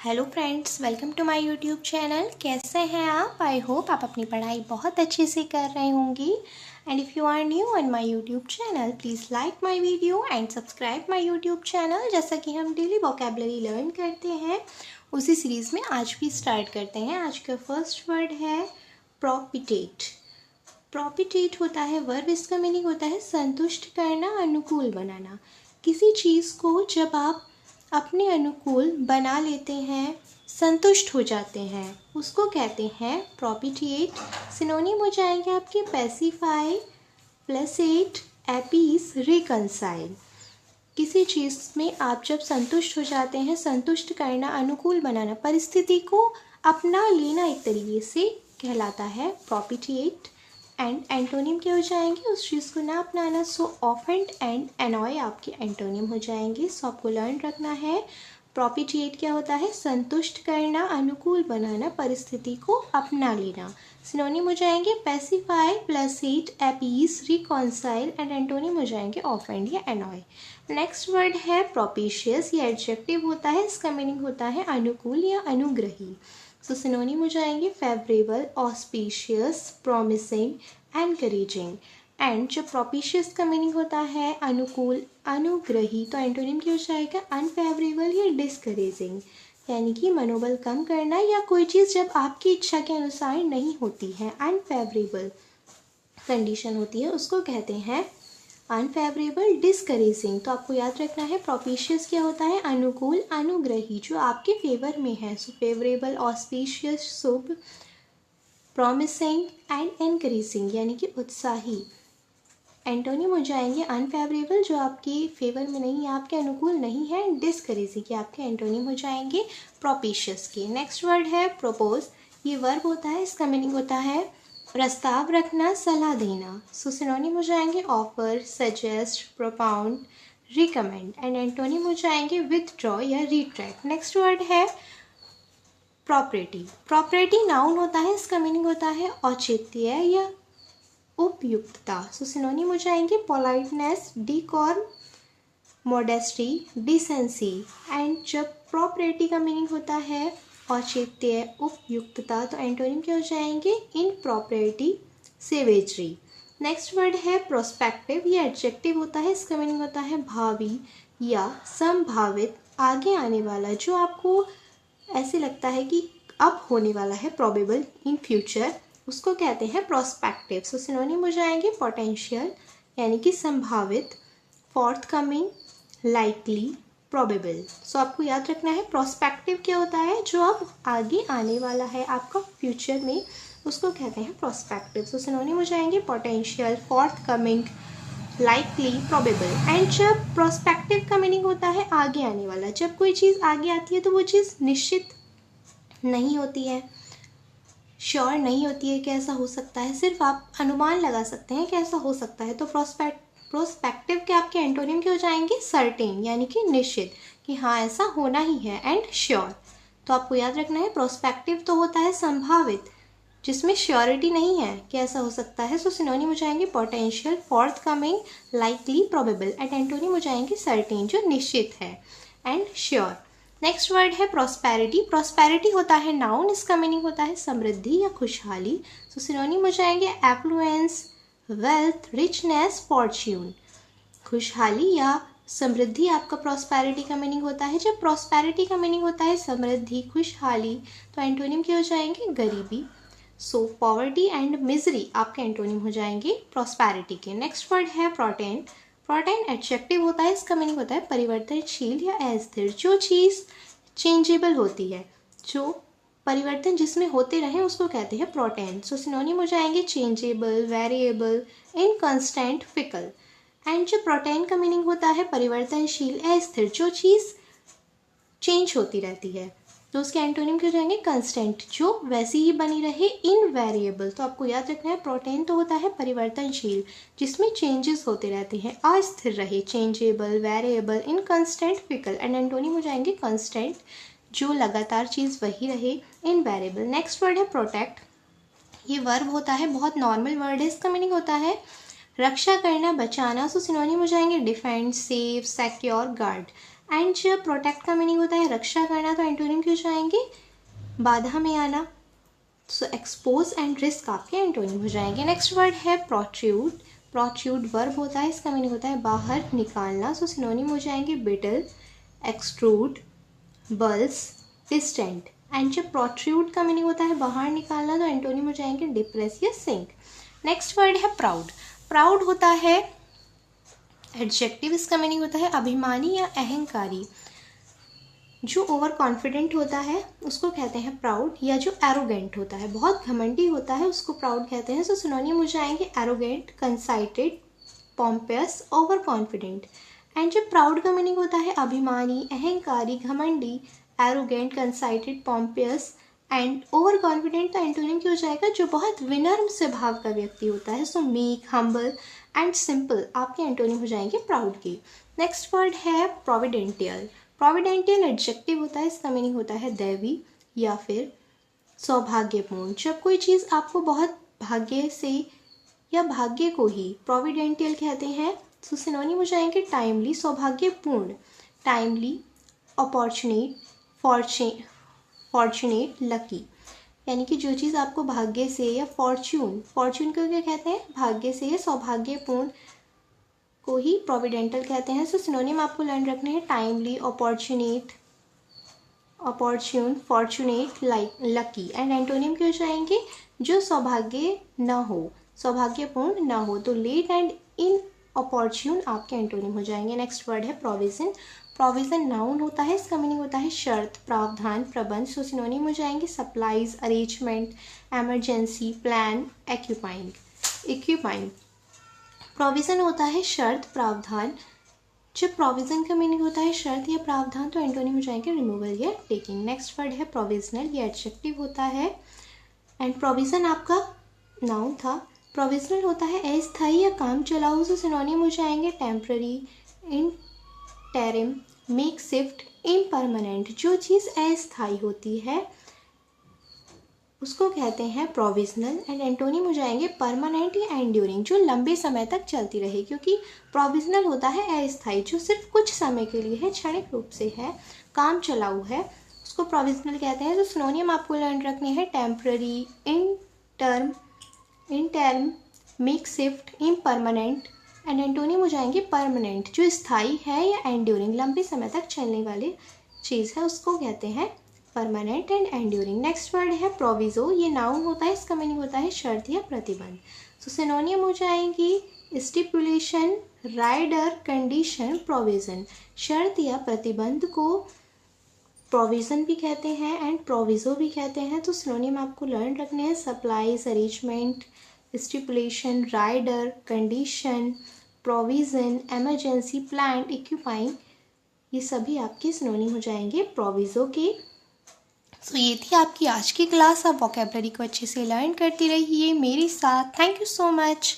Hello friends, welcome to my YouTube channel. कैसे हैं आप? आई होप आप अपनी पढ़ाई बहुत अच्छे से कर रहे होंगी। And if you are new on my YouTube channel, please like my video and subscribe my YouTube channel. जैसा कि हम डेली वोकेबलरी लर्न करते हैं, उसी सीरीज़ में आज भी स्टार्ट करते हैं। आज का फर्स्ट वर्ड है प्रोपिटेट। प्रोपिटेट होता है वर्ब। इसका मीनिंग होता है संतुष्ट करना, अनुकूल बनाना। किसी चीज़ को जब आप अपने अनुकूल बना लेते हैं, संतुष्ट हो जाते हैं, उसको कहते हैं प्रोपिटिएट। सिनोनिम हो जाएंगे आपके पैसिफाई, प्लेसेट, अपीस, रिकंसाइल। किसी चीज़ में आप जब संतुष्ट हो जाते हैं, संतुष्ट करना, अनुकूल बनाना, परिस्थिति को अपना लेना एक तरीके से कहलाता है प्रोपिटिएट। एंड एंटोनिम क्या हो जाएंगे? उस चीज़ को ना अपनाना। सो ऑफेंड एंड एनॉय आपके एंटोनिम हो जाएंगे। सो आपको लर्न रखना है प्रोपिटिएट क्या होता है? संतुष्ट करना, अनुकूल बनाना, परिस्थिति को अपना लेना। सिनोनिम हो जाएंगे पैसिफाई, प्लेसेट, अपीस, रिकॉन्साइल। एंड एंटोनिम हो जाएंगे ऑफेंड या एनॉय। नेक्स्ट वर्ड है प्रोपिशियस। ये एडजेक्टिव होता है। इसका मीनिंग होता है अनुकूल या अनुग्रही। सो सिनोनिम हो जाएंगे favourable, auspicious, promising, encouraging. And जब प्रोपिशियस का मीनिंग होता है अनुकूल, अनुग्रही, तो एंटोनिम क्या हो जाएगा? अनफेवरेबल या डिस्करेजिंग, यानी कि मनोबल कम करना या कोई चीज़ जब आपकी इच्छा के अनुसार नहीं होती है, अनफेवरेबल कंडीशन होती है, उसको कहते हैं अनफेवरेबल, डिस्करेजिंग। तो आपको याद रखना है प्रोपिशियस क्या होता है? अनुकूल, अनुग्रही, जो आपके फेवर में है। So favourable, auspicious, Shubh, promising and encouraging, यानी कि उत्साही। एंटोनिम हो जाएंगे अनफेवरेबल, जो आपके फेवर में नहीं है, आपके अनुकूल नहीं है। डिस्करेजिंग ये आपके एंटोनिम हो जाएंगे प्रोपिशियस के। नेक्स्ट वर्ड है प्रोपोज। ये वर्ब होता है। इसका मीनिंग होता है प्रस्ताव रखना, सलाह देना। सो सिनोनिम हो जाएंगे offer, suggest, प्रोपाउंड, recommend. And antonym हो जाएंगे विथड्रॉ या रिट्रैक्ट। नेक्स्ट वर्ड है प्रॉपर्टी। प्रॉपर्टी नाउन होता है। इसका मीनिंग होता है औचित्य या उपयुक्तता। सो सिनोनिम हो जाएंगे पोलाइटनेस, डिकॉर्म, मॉडेस्टी, डिसेंसी। एंड जब प्रॉपर्टी का मीनिंग होता है औचित्य, उपयुक्तता, तो एंटोनिम क्या हो जाएंगे? इनप्रॉपर्टी, सेवेजरी। नेक्स्ट वर्ड है प्रोस्पेक्टिव। ये एडजेक्टिव होता है। इसका मीनिंग होता है भावी या संभावित, आगे आने वाला, जो आपको ऐसे लगता है कि अब होने वाला है, प्रोबेबल, इन फ्यूचर, उसको कहते हैं प्रोस्पेक्टिव। सो सिनोनिम हो जाएंगे पोटेंशियल, यानी कि संभावित, फोर्थ कमिंग, लाइकली, प्रोबेबल। सो आपको याद रखना है प्रोस्पेक्टिव क्या होता है? जो अब आगे आने वाला है आपका फ्यूचर में, उसको कहते हैं प्रोस्पेक्टिव। सो सिनोनिम हो जाएंगे potential, fourth coming, likely, probable. And जब प्रोस्पेक्टिव का मीनिंग होता है आगे आने वाला, जब कोई चीज़ आगे आती है तो वो चीज़ निश्चित नहीं होती है, श्योर नहीं होती है कि ऐसा हो सकता है, सिर्फ आप अनुमान लगा सकते हैं कि ऐसा हो सकता है। तो प्रोस्पेक्टिव के आपके एंटोनिम के हो जाएंगे सर्टेन, यानी कि निश्चित, कि हाँ ऐसा होना ही है, एंड श्योर। तो आपको याद रखना है प्रोस्पेक्टिव तो होता है संभावित, जिसमें श्योरिटी नहीं है कि ऐसा हो सकता है। सो सिनोनिम हो जाएंगे potential, fourth coming, likely, probable. And antonym हो जाएंगे सर्टेन, जो निश्चित है, एंड श्योर। नेक्स्ट वर्ड है प्रॉस्पेरिटी। प्रॉस्पेरिटी होता है नाउन। इसका मीनिंग होता है समृद्धि या खुशहाली। सो सिनोनिम हो जाएंगे एफ्लुएंस, वेल्थ, रिचनेस, फॉर्च्यून। खुशहाली या समृद्धि आपका प्रॉस्पेरिटी का मीनिंग होता है। जब प्रॉस्पेरिटी का मीनिंग होता है समृद्धि, खुशहाली, तो एंटोनिम क्या हो जाएंगे? गरीबी। सो पॉवर्टी एंड मिजरी आपके एंटोनिम हो जाएंगे प्रॉस्पेरिटी के। नेक्स्ट वर्ड है प्रोटेन। प्रोटेन एडजेक्टिव होता है। इसका मीनिंग होता है परिवर्तनशील या अस्थिर, जो चीज़ चेंजेबल होती है, जो परिवर्तन जिसमें होते रहे, उसको कहते हैं प्रोटेन। सो सिनोनिम हो जाएंगे changeable, variable, inconstant, fickle. And जो प्रोटेन का मीनिंग होता है परिवर्तनशील, अस्थिर, जो चीज़ चेंज होती रहती है, तो उसके एंटोनिम क्या हो जाएंगे? कंस्टेंट, जो वैसी ही बनी रहे, इनवेरिएबल। तो आपको याद रखना है प्रोटेन तो होता है परिवर्तनशील, जिसमें चेंजेस होते रहते हैं, अस्थिर रहे, changeable, variable, inconstant, fickle. And antonym हो जाएंगे कंस्टेंट, जो लगातार चीज़ वही रहे, इनवेरिएबल। नेक्स्ट वर्ड है प्रोटेक्ट। ये वर्ब होता है, बहुत नॉर्मल वर्ड है। इसका मीनिंग होता है रक्षा करना, बचाना। सो सिनोनिम हो जाएंगे defend, save, secure, guard. And जब प्रोटेक्ट का मीनिंग होता है रक्षा करना, तो एंटोनिम क्यों जाएंगे, बाधा में आना। सो एक्सपोज एंड रिस्क आपके एंटोनिम हो जाएंगे। नेक्स्ट वर्ड है प्रोट्रूड। प्रोट्रूड वर्ब होता है, इसका मीनिंग होता है बाहर निकालना। सो सिनोनिम हो जाएंगे बिटल, एक्सट्रूड, बल्स, डिस्टेंट। एंड जब प्रोट्रूड का मीनिंग होता है बाहर निकालना, तो एंटोनिम हो जाएंगे डिप्रेस या सिंक। नेक्स्ट वर्ड है प्राउड। प्राउड होता है एडजेक्टिव, इसका मीनिंग होता है अभिमानी या अहंकारी। जो ओवर कॉन्फिडेंट होता है उसको कहते हैं प्राउड, या जो एरोगेंट होता है, बहुत घमंडी होता है, उसको प्राउड कहते हैं। सो सिनोनिम हो जाएंगे एरोगेंट, कंसाइटेड, पॉम्पियस, ओवर कॉन्फिडेंट। एंड जब प्राउड का मीनिंग होता है अभिमानी, अहंकारी, घमंडी, एरोगेंट, कंसाइटेड, पॉम्पियस एंड ओवर कॉन्फिडेंट, तो एंटोनिम क्या हो जाएगा, जो बहुत विनम्र स्वभाव का व्यक्ति होता है। सो मीक, हम्बल एंड सिंपल आपके एंटोनिम हो जाएंगे प्राउड के। नेक्स्ट वर्ड है प्रोविडेंटियल। प्रोविडेंटियल एडजेक्टिव होता है, इसका मीनिंग होता है दैवी या फिर सौभाग्यपूर्ण। जब कोई चीज़ आपको बहुत भाग्य से या भाग्य को ही प्रोविडेंटियल कहते हैं। तो सिनोनिम हो जाएंगे टाइमली, सौभाग्यपूर्ण, टाइमली, अपॉर्चुनेट, फॉर्चुनेट, लकी। यानी कि जो चीज़ आपको भाग्य से या फॉर्च्यून को क्या कहते हैं, भाग्य से या सौभाग्यपूर्ण को ही प्रोविडेंटल कहते हैं। सो सिनोनिम आपको लर्न रखने हैं timely, opportune, fortunate, lucky. And antonym क्यों जाएंगे, जो सौभाग्य न हो, सौभाग्यपूर्ण न हो। तो लेट एंड इन अपॉर्चून आपके एंटोनिम हो जाएंगे। नेक्स्ट वर्ड है प्रोविजन। प्रोविजन नाउन होता है, इसका मीनिंग होता है शर्त, प्रावधान, प्रबंध। सो सिनोनिम हो जाएंगे supplies, arrangement, emergency, plan, equipping. Provision होता है शर्त, प्रावधान। जब प्रोविज़न का मीनिंग होता है शर्त या प्रावधान, तो एंटोनिम हो जाएंगे रिमूवल या टेकिंग। नेक्स्ट वर्ड है प्रोविजनल, ये एडजेक्टिव होता है एंड प्रोविज़न आपका नाउन था। प्रोविजनल होता है अस्थायी या काम चलाऊ। से सिनोनिम हो जाएंगे टेम्पररी, इंटरिम, मेकशिफ्ट, इम्परमानेंट। जो चीज़ अस्थायी होती है उसको कहते हैं प्रोविजनल। एंड एंटोनिम हो जाएंगे परमानेंट या एंड्यूरिंग, जो लंबे समय तक चलती रहे। क्योंकि प्रोविजनल होता है अस्थायी, जो सिर्फ कुछ समय के लिए है, क्षणिक रूप से है, काम चलाऊ है, उसको प्रोविजनल कहते हैं। तो सिनोनिम आपको लर्न रखने हैं temporary, interim, makeshift, impermanent. And antonym हो जाएंगे परमानेंट, जो स्थायी है या एंड्यूरिंग, लंबे समय तक चलने वाली चीज़ है, उसको कहते हैं permanent and enduring. Next word है प्रोविजो। ये नाउन होता है, इसका मीनिंग होता है शर्त या प्रतिबंध। तो सिनोनियम हो जाएंगी स्टिपुलेशन, राइडर, कंडीशन, प्रोविजन। शर्त या प्रतिबंध को प्रोविजन भी कहते हैं एंड प्रोविजो भी कहते हैं। तो सिनोनियम आपको लर्न रखने हैं supplies, arrangement, stipulation, rider, condition, provision, emergency, plan, equipping. ये सभी आपके सिनोनिम हो जाएंगे प्रोविजो के। सो ये थी आपकी आज की क्लास। आप वोकैबुलरी को अच्छे से लर्न करती रहिए मेरे साथ। Thank you so much.